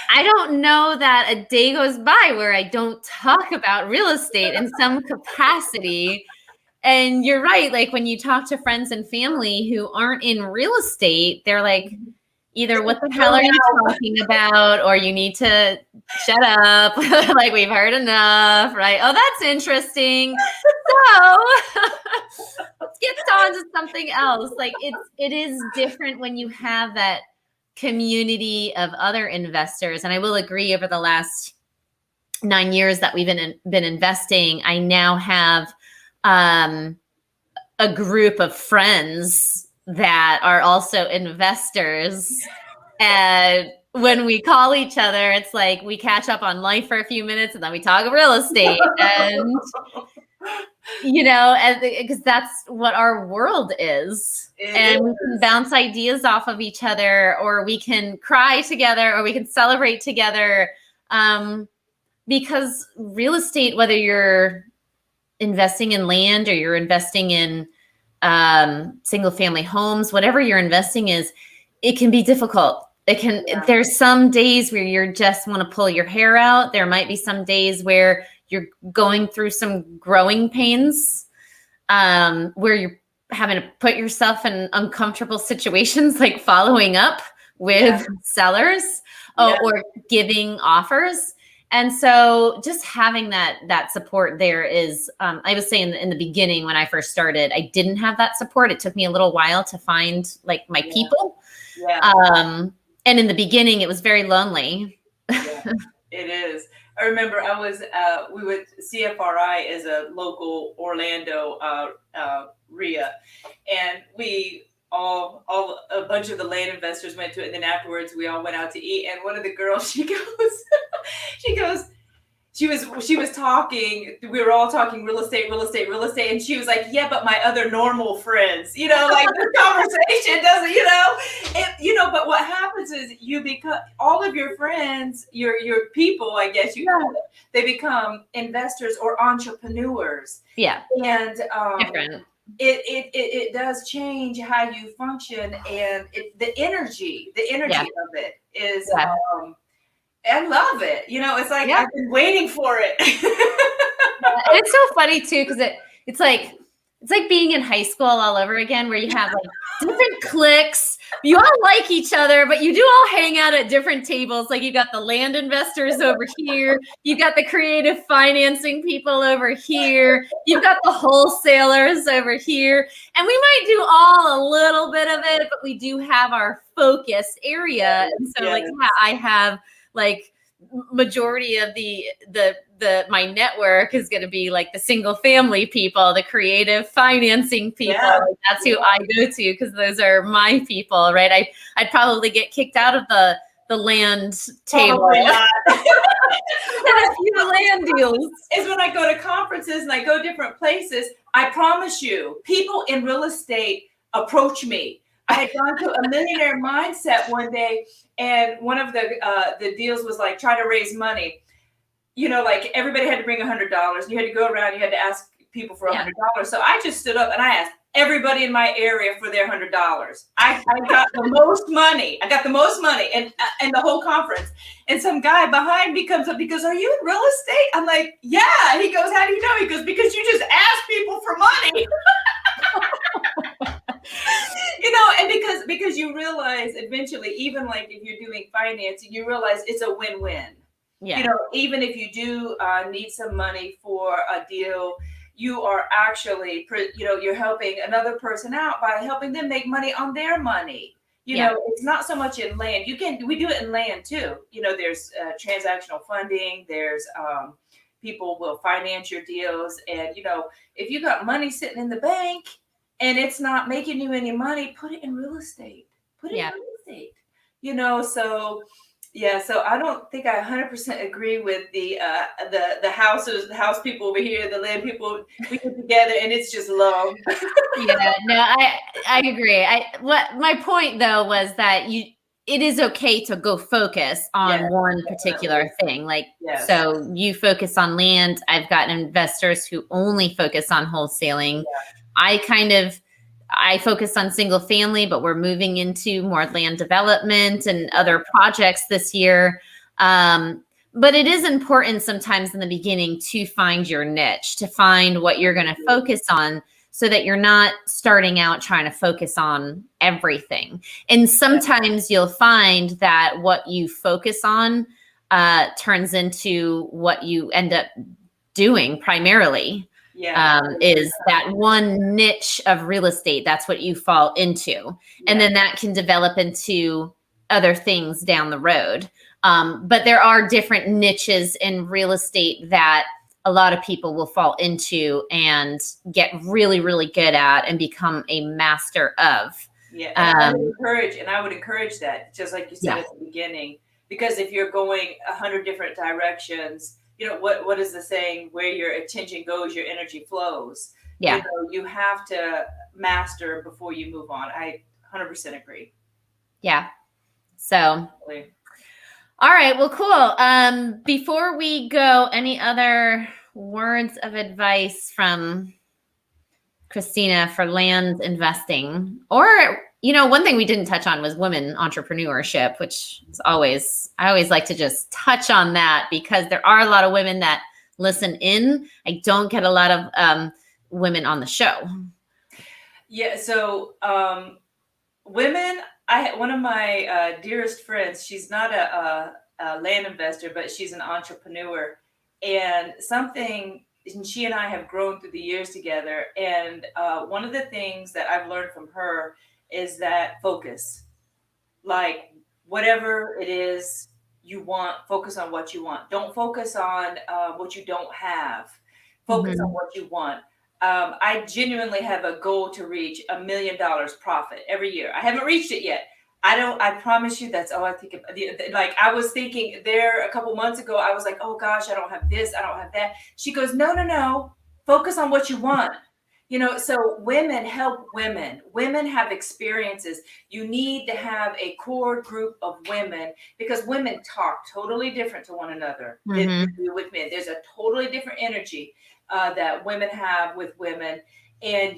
I don't know that a day goes by where I don't talk about real estate in some capacity. And you're right. Like, when you talk to friends and family who aren't in real estate, they're like, either what the hell are you talking about, or you need to shut up. Like, we've heard enough, right? Oh, that's interesting. So let's get on to something else. Like, it is different when you have that community of other investors. And I will agree, over the last 9 years that we've been investing, I now have a group of friends that are also investors. And when we call each other, it's like we catch up on life for a few minutes and then we talk real estate. And, because that's what our world is. And we can bounce ideas off of each other, or we can cry together, or we can celebrate together. Because real estate, whether you're investing in land or you're investing in single family homes, whatever you're investing is, it can be difficult. There's some days where you just want to pull your hair out. There might be some days where you're going through some growing pains, where you're having to put yourself in uncomfortable situations, like following up with sellers or giving offers. And so just having that support there is, I was saying in the beginning, when I first started, I didn't have that support. It took me a little while to find like my people. And in the beginning, it was very lonely. It is. I remember we would, CFRI is a local Orlando RIA, and we a bunch of the land investors went to it. And then afterwards we all went out to eat. And one of the girls, she was talking, we were all talking real estate. And she was like, yeah, but my other normal friends, like the conversation doesn't, but what happens is you become, all of your friends, your people, I guess you call it, they become investors or entrepreneurs. Yeah. And, different. It does change how you function, and the energy of it is, I love it. It's like, I've been waiting for it. It's so funny too, because it's like being in high school all over again, where you have like different cliques. You all like each other, but you do all hang out at different tables. Like, you got the land investors over here, you got the creative financing people over here, you've got the wholesalers over here, and we might do all a little bit of it, but we do have our focus area. And so I have like majority of my network is going to be like the single family people, the creative financing people. Like, that's who I go to, because those are my people, right? I'd probably get kicked out of the land table. A few land deals is when I go to conferences and I go different places. I promise you, people in real estate approach me. I had gone to a millionaire mindset one day, and one of the deals was like, try to raise money. Like everybody had to bring $100. You had to go around, you had to ask people for $100. So I just stood up and I asked everybody in my area for their $100. I got the most money. in the whole conference. And some guy behind me comes up, he goes, are you in real estate? I'm like, yeah. He goes, how do you know? He goes, because you just ask people for money. And because you realize eventually, even like if you're doing financing, you realize it's a win-win. Even if you do need some money for a deal, you are actually, you're helping another person out by helping them make money on their money. It's not so much in land. We do it in land too. There's transactional funding. There's people will finance your deals. And, if you got money sitting in the bank and it's not making you any money, put it in real estate. So I don't think I 100% agree with the house people over here, the land people. We get together and it's just love. I agree. My point though was that it is okay to go focus on one particular thing. Like, so you focus on land. I've got investors who only focus on wholesaling. I focus on single family, but we're moving into more land development and other projects this year. But it is important sometimes in the beginning to find your niche, to find what you're going to focus on, so that you're not starting out trying to focus on everything. And sometimes you'll find that what you focus on turns into what you end up doing primarily. Is that one niche of real estate. That's what you fall into. And then that can develop into other things down the road. But there are different niches in real estate that a lot of people will fall into and get really, really good at and become a master of. Yeah, and I would encourage that, just like you said at the beginning, because if you're going 100 different directions, you know, what is the saying? Where your attention goes, your energy flows. Yeah. You know, you have to master before you move on. I 100% agree. Yeah. So, all right. Well, cool. Before we go, any other words of advice from Christina for land investing? Or, you know, one thing we didn't touch on was women entrepreneurship, which is I always like to just touch on that because there are a lot of women that listen in. I don't get a lot of women on the show. Yeah. So women, one of my dearest friends, she's not a land investor, but she's an entrepreneur, and she and I have grown through the years together. And one of the things that I've learned from her is that focus, like whatever it is you want, focus on what you want. Don't focus on what you don't have. Focus on what you want. I genuinely have a goal to reach $1 million profit every year. I haven't reached it yet. I promise you that's all I think about. Like I was thinking there a couple months ago, I was like, oh gosh, I don't have this, I don't have that. She goes, no, focus on what you want. You know, so women help women. Women have experiences. You need to have a core group of women because women talk totally different to one another than they do with men. There's a totally different energy that women have with women. And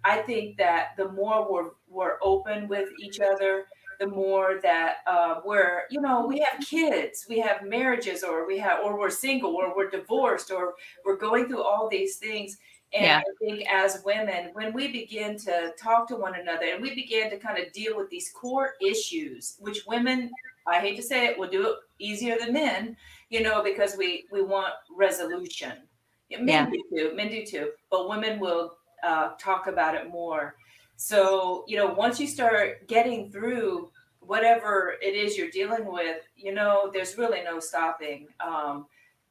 I think that the more we're open with each other, the more that we have kids, we have marriages, or we're single, or we're divorced, or we're going through all these things. And I think as women, when we begin to talk to one another and we begin to kind of deal with these core issues, which women, I hate to say it, will do it easier than men, you know, because we want resolution. Men do too, but women will talk about it more. So, you know, once you start getting through whatever it is you're dealing with, you know, there's really no stopping.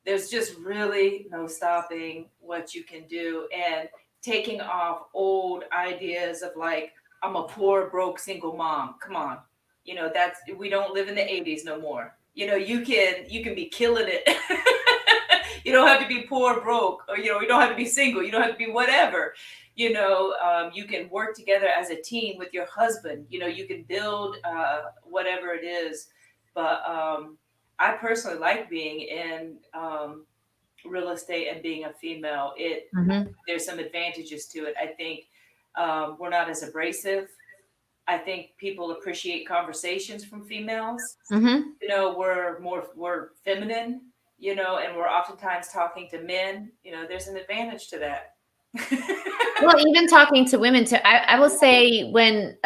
There's just really no stopping what you can do, and taking off old ideas of like, I'm a poor, broke, single mom. Come on. You know, we don't live in the 80s no more. You know, you can be killing it. You don't have to be poor, broke, or, you know, you don't have to be single. You don't have to be whatever. You know, you can work together as a team with your husband. You know, you can build whatever it is. But I personally like being in real estate and being a female. There's some advantages to it. I think we're not as abrasive. I think people appreciate conversations from females. You know, we're feminine, you know, and we're oftentimes talking to men. You know, there's an advantage to that. Well, even talking to women too, I will say when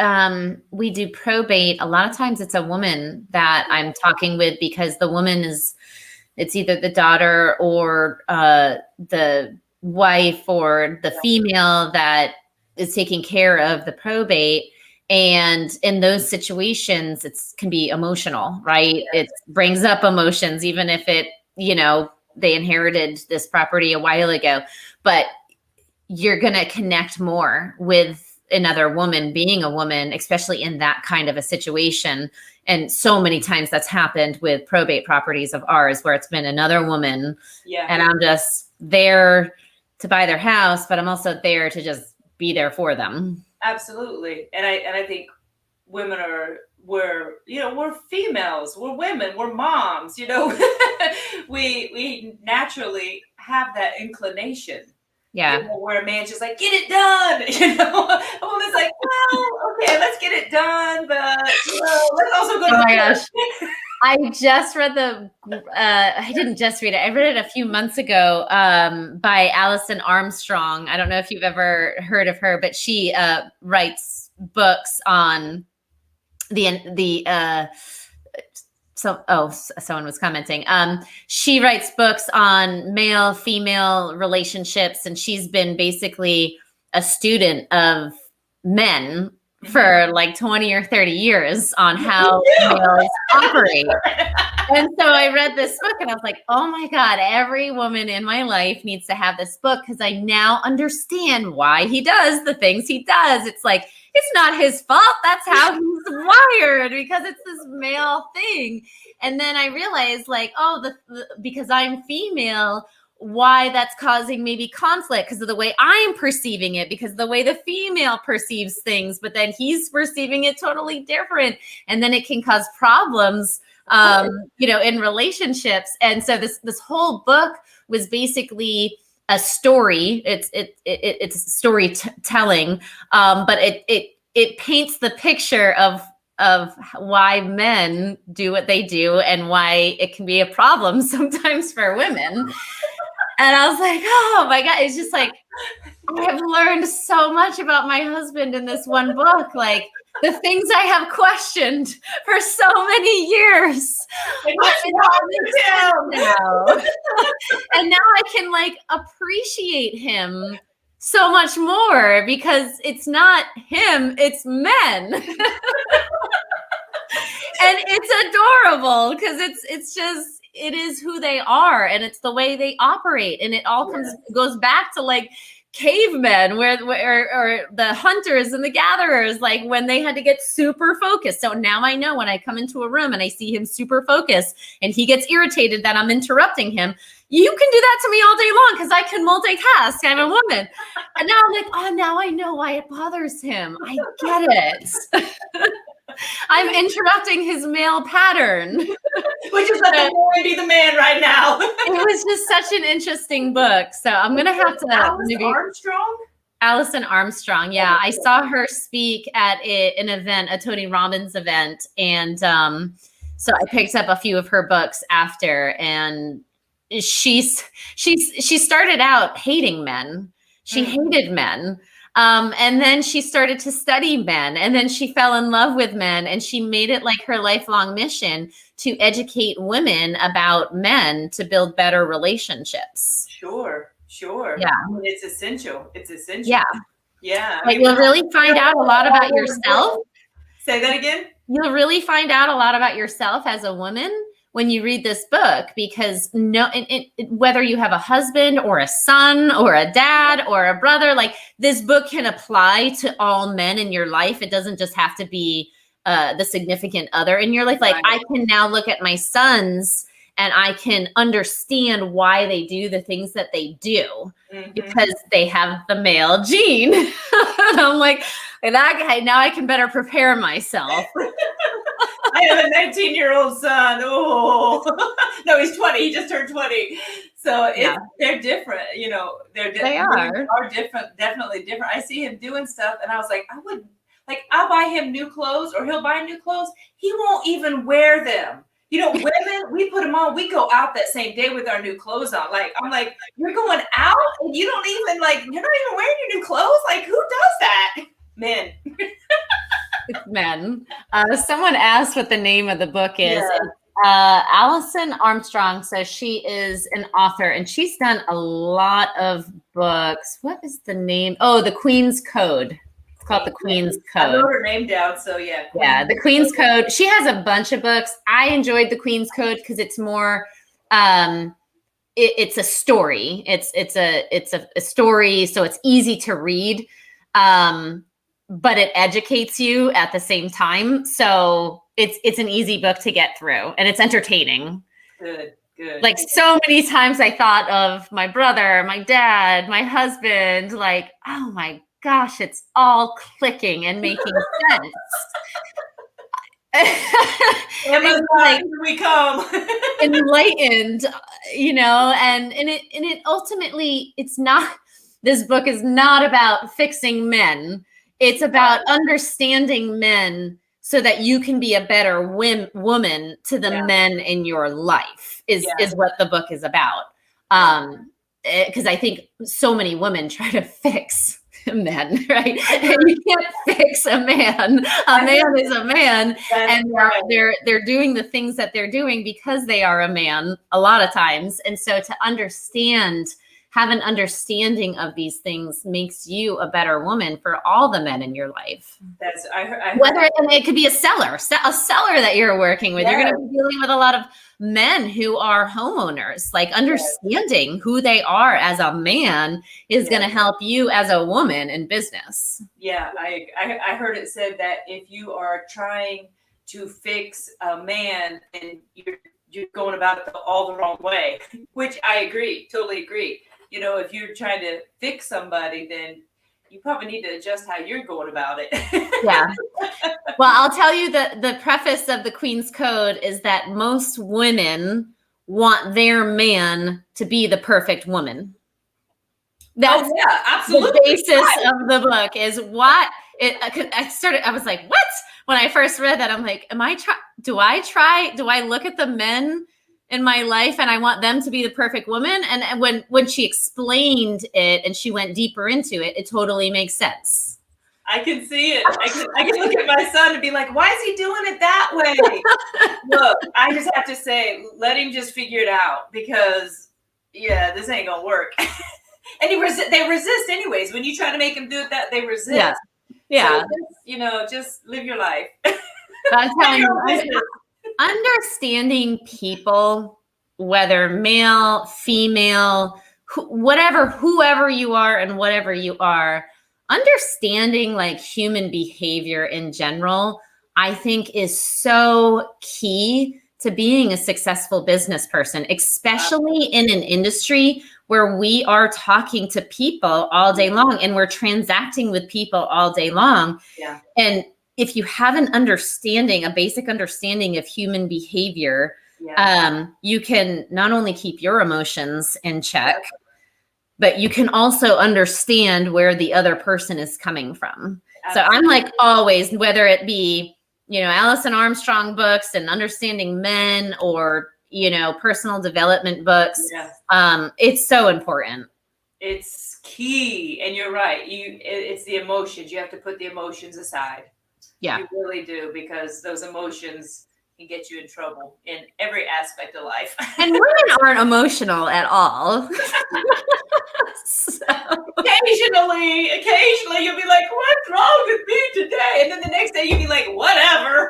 we do probate, a lot of times it's a woman that I'm talking with, because the woman it's either the daughter or the wife or the female that is taking care of the probate. And in those situations, it can be emotional, right? It brings up emotions, even if you know, they inherited this property a while ago, but you're going to connect more with another woman being a woman, especially in that kind of a situation. And so many times that's happened with probate properties of ours where it's been another woman. And I'm just there to buy their house, but I'm also there to just be there for them. Absolutely. And I think women we're females, we're women, we're moms, you know, we naturally have that inclination. Yeah. You know, where a man's just like, get it done. You know, a woman's like, well, okay, let's get it done. But, you know, let's also go to my gosh. I just read I didn't just read it. I read it a few months ago by Alison Armstrong. I don't know if you've ever heard of her, but she writes books on someone was commenting. She writes books on male, female relationships, and she's been basically a student of men for like 20 or 30 years on how males operate. And so I read this book and I was like, oh my God, every woman in my life needs to have this book because I now understand why he does the things he does. It's like, it's not his fault. That's how he's wired because it's this male thing. And then I realized like, because I'm female, why that's causing maybe conflict because of the way I'm perceiving it, because the way the female perceives things, but then he's perceiving it totally different. And then it can cause problems, in relationships. And so this whole book was basically a story. It's storytelling, but it paints the picture of why men do what they do and why it can be a problem sometimes for women. And I was like, oh my God, it's just like, I have learned so much about my husband in this one book. Like the things I have questioned for so many years. And now I can like appreciate him so much more because it's not him, it's men. And it's adorable because it is who they are and it's the way they operate. And it all goes back to like cavemen where or the hunters and the gatherers, like when they had to get super focused. So now I know when I come into a room and I see him super focused and he gets irritated that I'm interrupting him, you can do that to me all day long because I can multitask. I'm a woman. And now I'm like, oh, now I know why it bothers him. I get it. I'm interrupting his male pattern. Which is let the boy be the man right now. It was just such an interesting book. So I'm going to have to. Alison Armstrong. Yeah. I saw her speak at an event, a Tony Robbins event. And so I picked up a few of her books after. And she started out hating men. She hated men. And then she started to study men and then she fell in love with men and she made it like her lifelong mission to educate women about men to build better relationships. Sure. Yeah. It's essential. Yeah. Yeah. Like you'll really find out a lot about yourself. Say that again. You'll really find out a lot about yourself as a woman when you read this book, because whether you have a husband or a son or a dad or a brother, like this book can apply to all men in your life. It doesn't just have to be the significant other in your life. Like I can now look at my sons and I can understand why they do the things that they do because they have the male gene. And I'm like, that guy, now I can better prepare myself. I have a 19-year-old son. Oh, no, he's 20. He just turned 20. So they're different. You know, they are different, definitely different. I see him doing stuff and I was like, I'll buy him new clothes or he'll buy new clothes. He won't even wear them. You know, women, we put them on. We go out that same day with our new clothes on. Like, I'm like, you're going out and you don't even you're not even wearing your new clothes. Like, who does that? Men. It's men. Someone asked what the name of the book is. Yeah. Alison Armstrong. So she is an author and she's done a lot of books. What is the name? Oh, The Queen's Code. It's called The Queen's Code. I wrote her name down. So yeah. Yeah. The Queen's Code. She has a bunch of books. I enjoyed The Queen's Code because it's more, it's a story. It's a story. So it's easy to read. But it educates you at the same time. So it's an easy book to get through and it's entertaining. Good. Like so many times I thought of my brother, my dad, my husband, like, oh my gosh, it's all clicking and making sense. Amazon, like, here we come. Enlightened, and it ultimately, it's not, this book is not about fixing men. It's about understanding men so that you can be a better woman to the men in your life is what the book is about. Because I think so many women try to fix men, right? And you can't fix a man. A man is a man, and they're doing the things that they're doing because they are a man a lot of times. And so to have an understanding of these things makes you a better woman for all the men in your life. I heard and it could be a seller that you're working with. You're going to be dealing with a lot of men who are homeowners. Like understanding who they are as a man is going to help you as a woman in business. Yeah, I heard it said that if you are trying to fix a man, then you're going about it all the wrong way, which I agree, totally agree. You know, if you're trying to fix somebody, then you probably need to adjust how you're going about it. Yeah. Well, I'll tell you that the preface of the Queen's Code is that most women want their man to be the perfect woman. That's absolutely the basis of the book is what I was like, what? When I first read that, I'm like, do I look at the men in my life and I want them to be the perfect woman? And when she explained it and she went deeper into it, it totally makes sense. I can see it. I can look at my son and be like, why is he doing it that way? Look, I just have to say, let him just figure it out, because this ain't gonna work. And they resist anyways. When you try to make them do it, that they resist. Yeah. So just live your life. I'm telling you, understanding people, whether male, female, whoever you are and whatever you are, understanding like human behavior in general, I think is so key to being a successful business person, especially in an industry where we are talking to people all day long and we're transacting with people all day long. Yeah. And if you have a basic understanding of human behavior, you can not only keep your emotions in check, but you can also understand where the other person is coming from. Absolutely. So I'm like always, whether it be, Alison Armstrong books and understanding men or, personal development books, it's so important. It's key. And you're right. It's the emotions. You have to put the emotions aside. Yeah. You really do, because those emotions can get you in trouble in every aspect of life. And women aren't emotional at all. Occasionally you'll be like, what's wrong with me today? And then the next day you'll be like, whatever.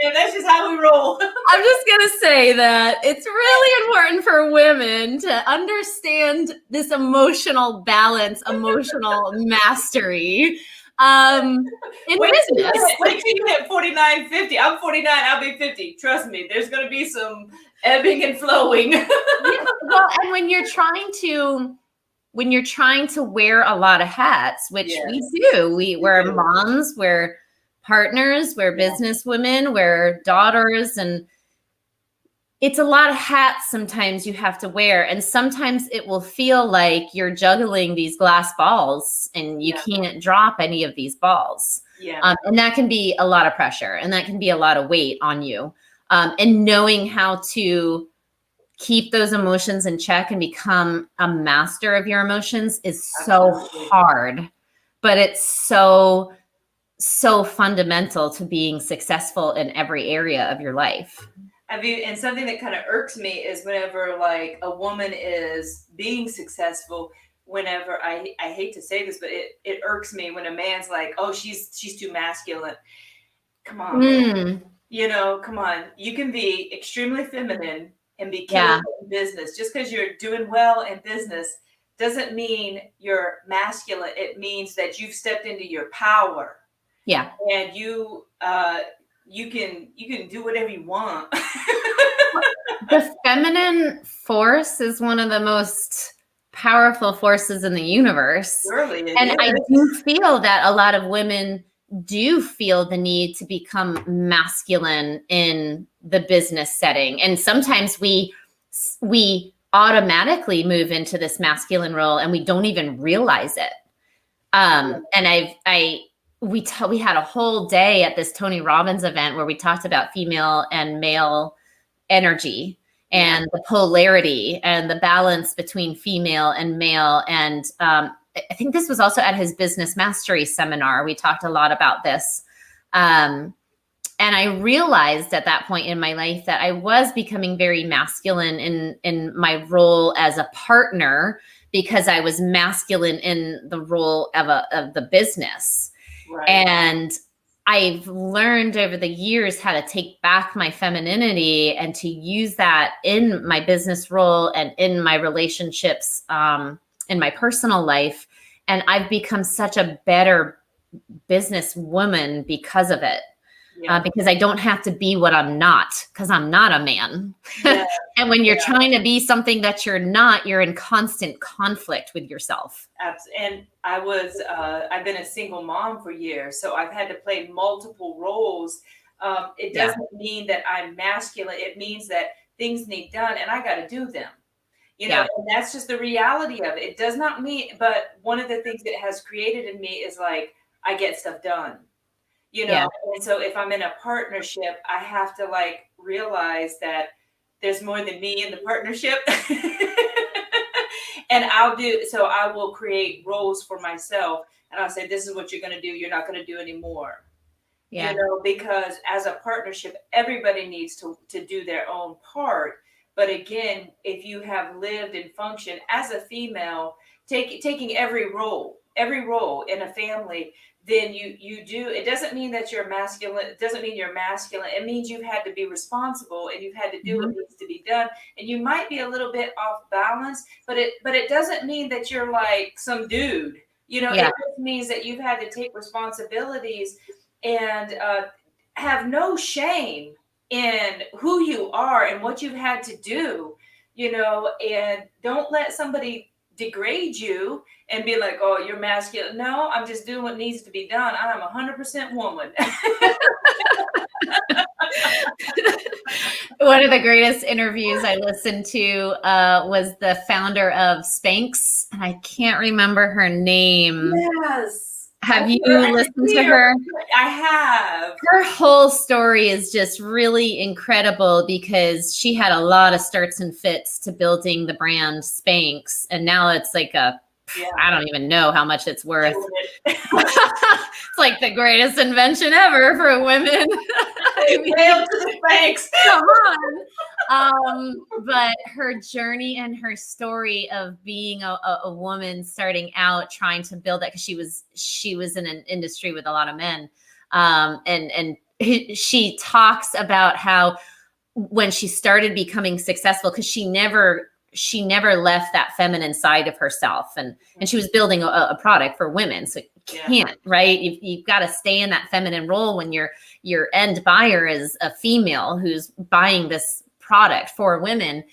That's just how we roll. I'm just going to say that it's really important for women to understand this emotional balance, emotional mastery. In business. Wait till you hit 49, 50. I'm 49, I'll be 50. Trust me, there's going to be some ebbing and flowing. Well, and when you're trying to wear a lot of hats, which we do, we're moms, we're partners, we're business women, we're daughters, and it's a lot of hats sometimes you have to wear. And sometimes it will feel like you're juggling these glass balls and you can't drop any of these balls. Yeah. And that can be a lot of pressure and that can be a lot of weight on you. And knowing how to keep those emotions in check and become a master of your emotions is so hard, but it's so fundamental to being successful in every area of your life. And something that kind of irks me is whenever like a woman is being successful, whenever I hate to say this, but it irks me when a man's like, oh, she's too masculine. Come on. Come on. You can be extremely feminine and be killing in business. Just because you're doing well in business doesn't mean you're masculine. It means that you've stepped into your power. Yeah. And you can do whatever you want. The feminine force is one of the most powerful forces in the universe. Really, and I do feel that a lot of women do feel the need to become masculine in the business setting. And sometimes we automatically move into this masculine role and we don't even realize it. And we had a whole day at this Tony Robbins event where we talked about female and male energy and the polarity and the balance between female and male. And I think this was also at his business mastery seminar. We talked a lot about this. And I realized at that point in my life that I was becoming very masculine in my role as a partner, because I was masculine in the role of the business. Right. And I've learned over the years how to take back my femininity and to use that in my business role and in my relationships, in my personal life. And I've become such a better businesswoman because of it. Yeah. Because I don't have to be what I'm not, because I'm not a man. Yeah. And when you're trying to be something that you're not, you're in constant conflict with yourself. And I've been a single mom for years, so I've had to play multiple roles. It doesn't mean that I'm masculine. It means that things need done and I got to do them. You know, and that's just the reality of it. It does not mean, but one of the things it has created in me is like, I get stuff done. You know, and so if I'm in a partnership, I have to like realize that there's more than me in the partnership. And I will create roles for myself. And I'll say, this is what you're going to do. You're not going to do anymore. Yeah. You know, because as a partnership, everybody needs to do their own part. But again, if you have lived and functioned as a female, taking every role in a family, then you do. It doesn't mean that you're masculine. It doesn't mean you're masculine. It means you've had to be responsible and you've had to do what needs to be done. And you might be a little bit off balance, but it doesn't mean that you're like some dude. You know, it just means that you've had to take responsibilities and have no shame in who you are and what you've had to do. You know, and don't let somebody degrade you and be like, oh, you're masculine. No, I'm just doing what needs to be done. I'm 100% woman. One of the greatest interviews I listened to was the founder of Spanx, and I can't remember her name. Yes. Have you listened to her? I have. Her whole story is just really incredible because she had a lot of starts and fits to building the brand Spanx. And now it's like I don't even know how much it's worth. It's like the greatest invention ever for women. Hail to the Spanx. Come on. But her journey and her story of being a woman starting out, trying to build that, because she was in an industry with a lot of men. And she talks about how when she started becoming successful, because she never left that feminine side of herself, and she was building a product for women. So you can't, right? You've got to stay in that feminine role when your end buyer is a female who's buying this product for women.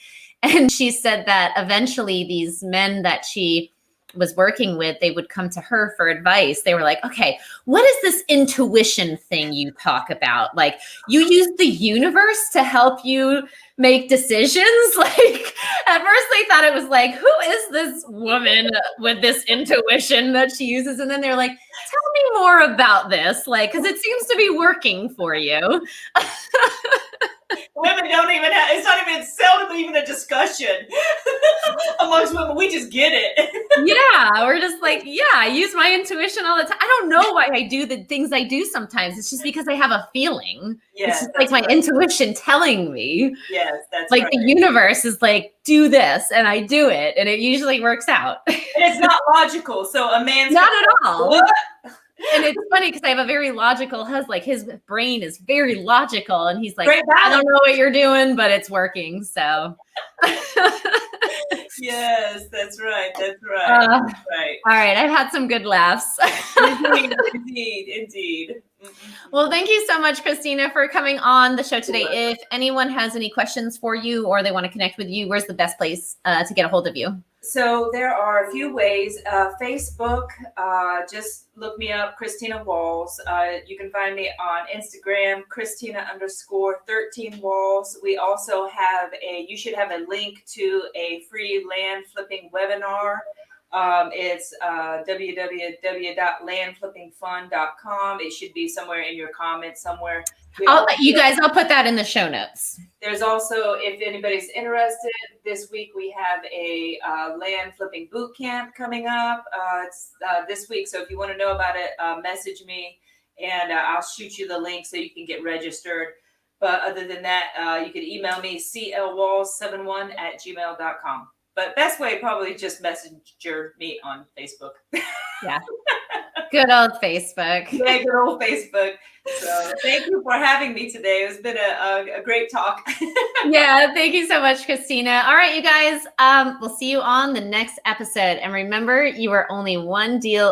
And she said that eventually these men that she was working with, they would come to her for advice. They were like, okay, what is this intuition thing you talk about? Like, you use the universe to help you make decisions? Like, at first they thought it was like, who is this woman with this intuition that she uses? And then they're like, tell me more about this, like, because it seems to be working for you. Women don't even have, it's not even, seldom even a discussion amongst women. We just get it. Yeah, we're just like, I use my intuition all the time. I don't know why I do the things I do sometimes. It's just because I have a feeling. Yes, it's just like my intuition telling me. Yes, that's like the universe is like, do this, and I do it, and it usually works out. And it's not logical. So a man's not at all. What? And it's funny because I have a very logical husband. Like, his brain is very logical, and he's like, I don't know what you're doing, but it's working. So. Yes, that's right. That's right. That's right. All right. I've had some good laughs. Indeed. Well, thank you so much, Christina, for coming on the show today. If anyone has any questions for you or they want to connect with you, where's the best place to get a hold of you? So there are a few ways. Facebook, just look me up, Christina Walls. You can find me on Instagram, Christina_13 Walls. We also have you should have a link to a free land flipping webinar It's www.landflippingfund.com. It should be somewhere in your comments somewhere. I'll put that in the show notes. There's also, if anybody's interested, this week we have a land flipping boot camp coming up. It's this week, so if you want to know about it, message me, and I'll shoot you the link so you can get registered. But other than that, you can email me, clwalls71@gmail.com. But best way, probably just messenger me on Facebook. Yeah. Good old Facebook. Yeah, good old Facebook. So thank you for having me today. It's been a great talk. Yeah, thank you so much, Christina. All right, you guys, we'll see you on the next episode. And remember, you are only one deal